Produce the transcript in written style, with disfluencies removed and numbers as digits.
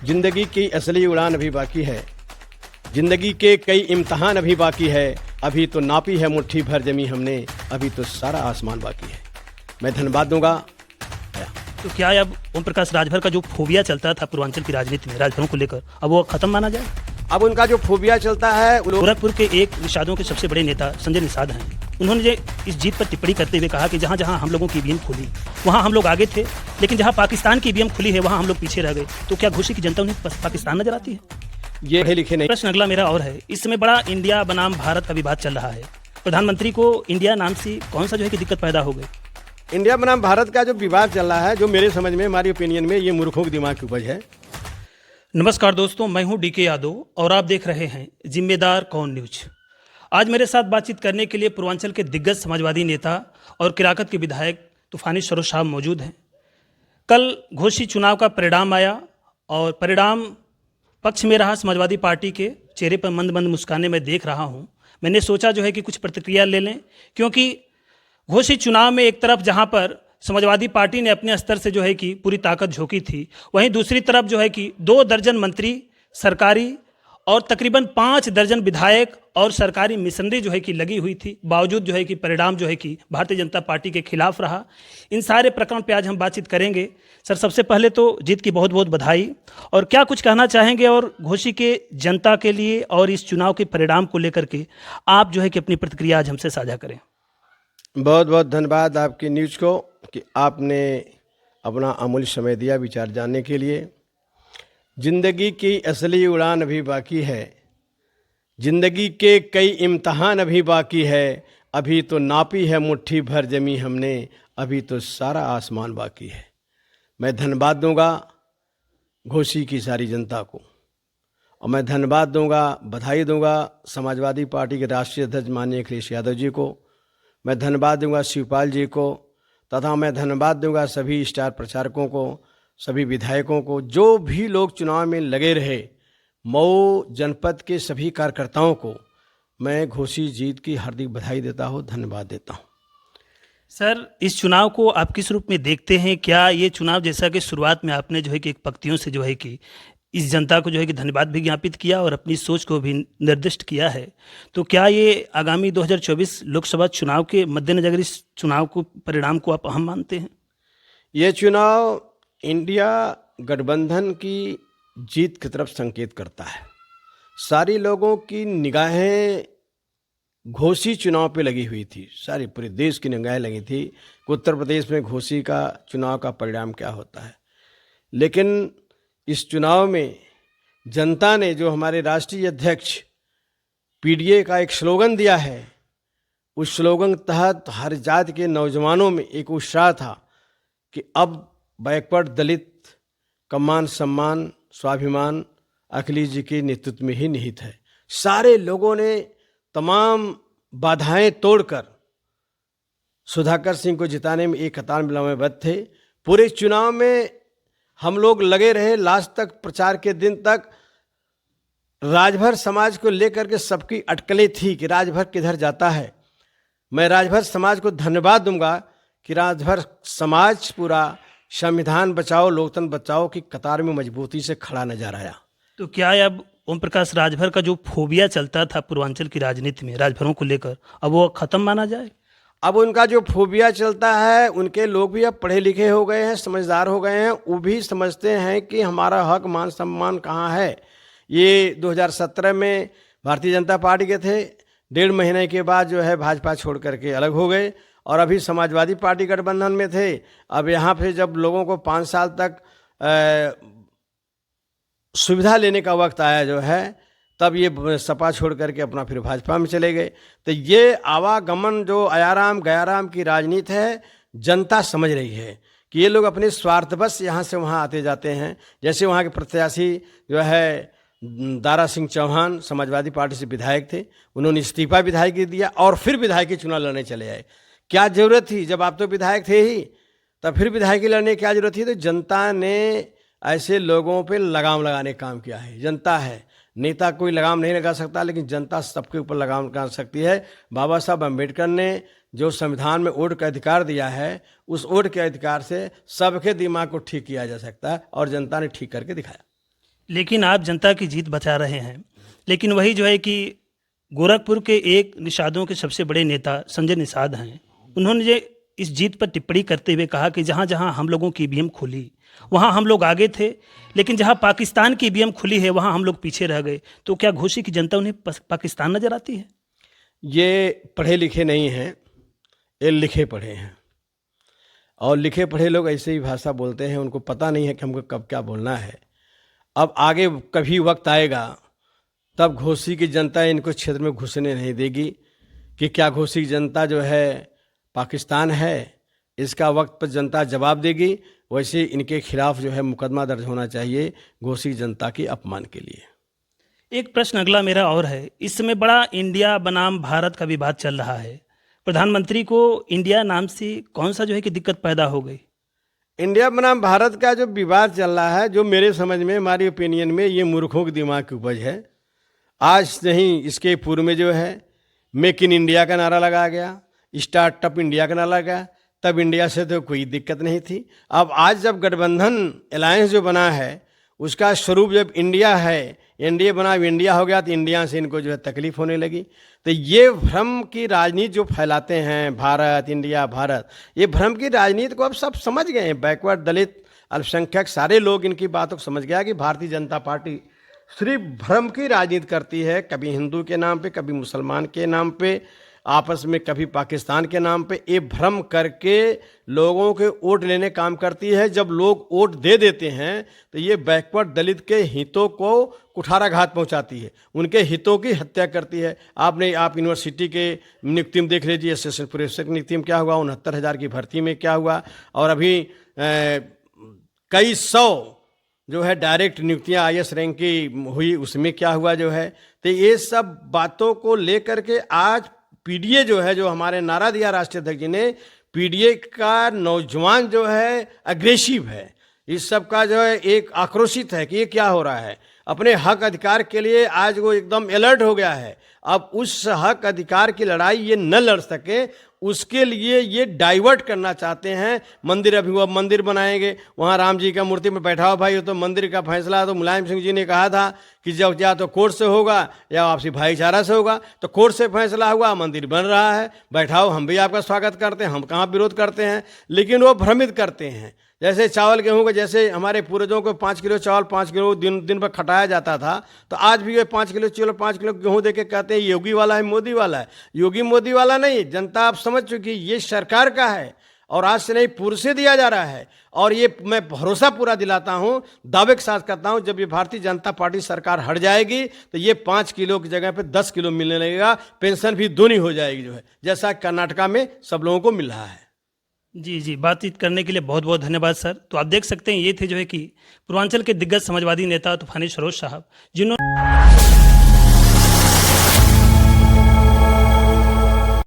जिंदगी की असली उड़ान अभी बाकी है। जिंदगी के कई इम्तहान अभी बाकी है। अभी तो नापी है मुट्ठी भर जमी हमने, अभी तो सारा आसमान बाकी है। मैं धन्यवाद दूंगा। तो क्या अब ओम प्रकाश राजभर का जो फोबिया चलता था पूर्वांचल की राजनीति में राजभरों को लेकर, अब वो खत्म माना जाए? अब उनका जो फोबिया चलता है, गोरखपुर के एक निषादों के सबसे बड़े नेता संजय निषाद हैं। उन्होंने इस जीत पर टिप्पणी करते हुए कहा कि जहां जहां हम लोगों की ईवीएम खुली वहां हम लोग आगे थे, लेकिन जहां पाकिस्तान की ईवीएम खुली है वहां हम लोग पीछे रह गए। तो क्या घोसी की जनता उन्हें पाकिस्तान नजर आती है? ये पढ़े लिखे नहीं। प्रश्न अगला मेरा और है, इस समय बड़ा इंडिया बनाम भारत का विवाद चल रहा है। प्रधानमंत्री को इंडिया नाम से कौन सा जो है कि दिक्कत पैदा हो गई? इंडिया बनाम भारत का जो विवाद चल रहा है, जो मेरे समझ में, हमारी ओपिनियन में, ये मूर्खों के दिमाग की उपज है। नमस्कार दोस्तों, मैं हूं डीके यादव और आप देख रहे हैं जिम्मेदार कौन न्यूज। आज मेरे साथ बातचीत करने के लिए पूर्वांचल के दिग्गज समाजवादी नेता और किराकत के विधायक तूफानी सरोज साहब मौजूद हैं। कल घोसी चुनाव का परिणाम आया और परिणाम पक्ष में रहा समाजवादी पार्टी के। चेहरे पर मंद मंद मुस्काने मैं देख रहा हूं। मैंने सोचा जो है कि कुछ प्रतिक्रिया ले लें, क्योंकि घोसी चुनाव में एक तरफ जहां पर समाजवादी पार्टी ने अपने स्तर से जो है कि पूरी ताकत झोंकी थी, वहीं दूसरी तरफ जो है कि 2 दर्जन मंत्री, सरकारी और तकरीबन 5 दर्जन विधायक और सरकारी मिशनरी जो है कि लगी हुई थी। बावजूद जो है कि परिणाम जो है कि भारतीय जनता पार्टी के खिलाफ रहा। इन सारे प्रकरण पे आज हम बातचीत करेंगे। सर, सबसे पहले तो जीत की बहुत बहुत बधाई। और क्या कुछ कहना चाहेंगे और घोसी के जनता के लिए और इस चुनाव के परिणाम को लेकर के आप जो है कि अपनी प्रतिक्रिया आज हमसे साझा करें। बहुत बहुत धन्यवाद आपकी न्यूज़ को कि आपने अपना अमूल्य समय दिया विचार जानने के लिए। जिंदगी की असली उड़ान अभी बाकी है। जिंदगी के कई इम्तहान अभी बाकी है। अभी तो नापी है मुट्ठी भर जमी हमने, अभी तो सारा आसमान बाकी है। मैं धन्यवाद दूंगा घोसी की सारी जनता को, और मैं धन्यवाद दूंगा, बधाई दूंगा समाजवादी पार्टी के राष्ट्रीय अध्यक्ष माननीय अखिलेश यादव जी को। मैं धन्यवाद दूंगा शिवपाल जी को, तथा मैं धन्यवाद दूंगा सभी स्टार प्रचारकों को, सभी विधायकों को, जो भी लोग चुनाव में लगे रहे। मऊ जनपद के सभी कार्यकर्ताओं को मैं घोसी जीत की हार्दिक बधाई देता हूँ, धन्यवाद देता हूँ। सर, इस चुनाव को आप किस रूप में देखते हैं? क्या ये चुनाव, जैसा कि शुरुआत में आपने जो है कि एक पंक्तियों से जो है कि इस जनता को जो है कि धन्यवाद भी ज्ञापित किया और अपनी सोच को भी निर्दिष्ट किया है, तो क्या ये आगामी 2024 लोकसभा चुनाव के मद्देनजर इस चुनाव को परिणाम को आप अहम मानते हैं? ये चुनाव इंडिया गठबंधन की जीत की तरफ संकेत करता है। सारी लोगों की निगाहें घोसी चुनाव पे लगी हुई थी, सारी पूरे देश की निगाहें लगी थी कि उत्तर प्रदेश में घोसी का चुनाव का परिणाम क्या होता है। लेकिन इस चुनाव में जनता ने, जो हमारे राष्ट्रीय अध्यक्ष पीडीए का एक स्लोगन दिया है, उस स्लोगन के तहत हर जाति के नौजवानों में एक उत्साह था कि अब बैकवर्ड दलित का मान सम्मान स्वाभिमान अखिलेश जी के नेतृत्व में ही निहित है। सारे लोगों ने तमाम बाधाएं तोड़कर सुधाकर सिंह को जिताने में एक कतार में लंबेबद्ध थे। पूरे चुनाव में हम लोग लगे रहे, लास्ट तक, प्रचार के दिन तक। राजभर समाज को लेकर के सबकी अटकलें थी कि राजभर किधर जाता है। मैं राजभर समाज को धन्यवाद दूंगा कि राजभर समाज पूरा संविधान बचाओ लोकतंत्र बचाओ की कतार में मजबूती से खड़ा नजर आया। तो क्या अब ओम प्रकाश राजभर का जो फोबिया चलता था पूर्वांचल की राजनीति में राजभरों को लेकर, अब वो खत्म माना जाए? अब उनका जो फोबिया चलता है, उनके लोग भी अब पढ़े लिखे हो गए हैं, समझदार हो गए हैं। वो भी समझते हैं कि हमारा हक मान सम्मान कहाँ है। ये 2017 में भारतीय जनता पार्टी के थे, 1.5 महीने के बाद जो है भाजपा छोड़ करके अलग हो गए, और अभी समाजवादी पार्टी गठबंधन में थे। अब यहाँ पे जब लोगों को 5 साल तक सुविधा लेने का वक्त आया जो है, तब ये सपा छोड़ करके अपना फिर भाजपा में चले गए। तो ये आवागमन जो आयाराम गयाराम की राजनीति है, जनता समझ रही है कि ये लोग अपने स्वार्थवश यहाँ से वहाँ आते जाते हैं। जैसे वहाँ के प्रत्याशी जो है दारा सिंह चौहान समाजवादी पार्टी से विधायक थे, उन्होंने इस्तीफा विधायकी दिया और फिर विधायकी चुनाव लड़ने चले आए। क्या जरूरत थी? जब आप तो विधायक थे ही, तब फिर विधायकी लड़ने की क्या जरूरत थी? तो जनता ने ऐसे लोगों पे लगाम लगाने का काम किया है। जनता है, नेता कोई लगाम नहीं लगा सकता, लेकिन जनता सबके ऊपर लगाम लगा सकती है। बाबा साहब अम्बेडकर ने जो संविधान में वोट का अधिकार दिया है, उस वोट के अधिकार से सबके दिमाग को ठीक किया जा सकता है, और जनता ने ठीक करके दिखाया। लेकिन आप जनता की जीत बचा रहे हैं। लेकिन वही जो है कि गोरखपुर के एक निषादों के सबसे बड़े नेता संजय निषाद हैं, उन्होंने जो इस जीत पर टिप्पणी करते हुए कहा कि जहाँ जहाँ हम लोगों की ईवीएम खुली वहाँ हम लोग आगे थे, लेकिन जहाँ पाकिस्तान की ईवीएम खुली है वहाँ हम लोग पीछे रह गए। तो क्या घोसी की जनता उन्हें पाकिस्तान नजर आती है? ये पढ़े लिखे नहीं हैं, ये लिखे पढ़े हैं। और लिखे पढ़े लोग ऐसे ही भाषा बोलते हैं, उनको पता नहीं है कि हमको कब क्या बोलना है। अब आगे कभी वक्त आएगा तब घोसी की जनता इनको क्षेत्र में घुसने नहीं देगी कि क्या घोसी की जनता जो है पाकिस्तान है, इसका वक्त पर जनता जवाब देगी। वैसे इनके खिलाफ जो है मुकदमा दर्ज होना चाहिए घोसी जनता की अपमान के लिए। एक प्रश्न अगला मेरा और है, इस समय बड़ा इंडिया बनाम भारत का विवाद चल रहा है। प्रधानमंत्री को इंडिया नाम से कौन सा जो है कि दिक्कत पैदा हो गई? इंडिया बनाम भारत का जो विवाद चल रहा है, जो मेरे समझ में, हमारी ओपिनियन में, ये मूर्खों के दिमाग की उपज है। आज नहीं, इसके पूर्व में जो है मेक इन इंडिया का नारा लगाया गया, स्टार्टअप इंडिया का नारा लगा, तब इंडिया से तो कोई दिक्कत नहीं थी। अब आज जब गठबंधन अलायंस जो बना है उसका स्वरूप जब इंडिया है, एनडीए बना इंडिया हो गया, तो इंडिया से इनको जो है तकलीफ होने लगी। तो ये भ्रम की राजनीति जो फैलाते हैं, भारत इंडिया भारत, ये भ्रम की राजनीति को अब सब समझ गए हैं। बैकवर्ड, दलित, अल्पसंख्यक सारे लोग इनकी बातों को समझ गया कि भारतीय जनता पार्टी सिर्फ भ्रम की राजनीति करती है, कभी हिंदू के नाम पे, कभी मुसलमान के नाम पे, आपस में कभी पाकिस्तान के नाम पे, ये भ्रम करके लोगों के वोट लेने काम करती है। जब लोग वोट दे देते हैं तो ये बैकवर्ड दलित के हितों को कुठाराघात पहुंचाती है, उनके हितों की हत्या करती है। आप यूनिवर्सिटी के नियुक्ति में देख लीजिए, असिस्टेंट प्रोफेसर की नियुक्ति में क्या हुआ, 69,000 की भर्ती में क्या हुआ, और अभी कई सौ जो है डायरेक्ट नियुक्तियां आईएएस रैंक की हुई, उसमें क्या हुआ जो है। तो ये सब बातों को लेकर के आज पीडीए जो है, जो हमारे नारा दिया राष्ट्रीय अध्यक्ष जी ने, पीडीए का नौजवान जो है अग्रेसिव है, इस सब का जो है एक आक्रोशित है कि ये क्या हो रहा है। अपने हक अधिकार के लिए आज वो एकदम अलर्ट हो गया है। अब उस हक अधिकार की लड़ाई ये न लड़ सके, उसके लिए ये डाइवर्ट करना चाहते हैं। मंदिर, अभी वो मंदिर बनाएंगे, वहाँ राम जी का मूर्ति में बैठा हो, भाई तो मंदिर का फैसला तो मुलायम सिंह जी ने कहा था कि जब या तो कोर्ट से होगा या आपसी भाईचारा से होगा, तो कोर्ट से फैसला हुआ, मंदिर बन रहा है, बैठाओ, हम भी आपका स्वागत करते हैं, हम कहाँ विरोध करते हैं। लेकिन वो भ्रमित करते हैं। जैसे चावल गेहूं का, जैसे हमारे पूर्वजों को 5 किलो चावल 5 किलो दिन पर खटाया जाता था, तो आज भी ये 5 किलो चावल 5 किलो गेहूं दे के कहते हैं योगी वाला है, मोदी वाला है। योगी मोदी वाला नहीं, जनता आप समझ चुकी, ये सरकार का है और आज से नहीं पूर्व से दिया जा रहा है। और ये मैं भरोसा पूरा दिलाता हूं, दावे के साथ करता हूं, जब ये भारतीय जनता पार्टी सरकार हट जाएगी तो ये 5 किलो की जगह पे 10 किलो मिलने लगेगा, पेंशन भी दूनी हो जाएगी जो है, जैसा कर्नाटका में सब लोगों को मिल रहा है। जी जी, बातचीत करने के लिए बहुत बहुत धन्यवाद सर। तो आप देख सकते हैं, ये थे जो है कि पूर्वांचल के दिग्गज समाजवादी नेता तूफानी सरोज साहब, जिन्होंने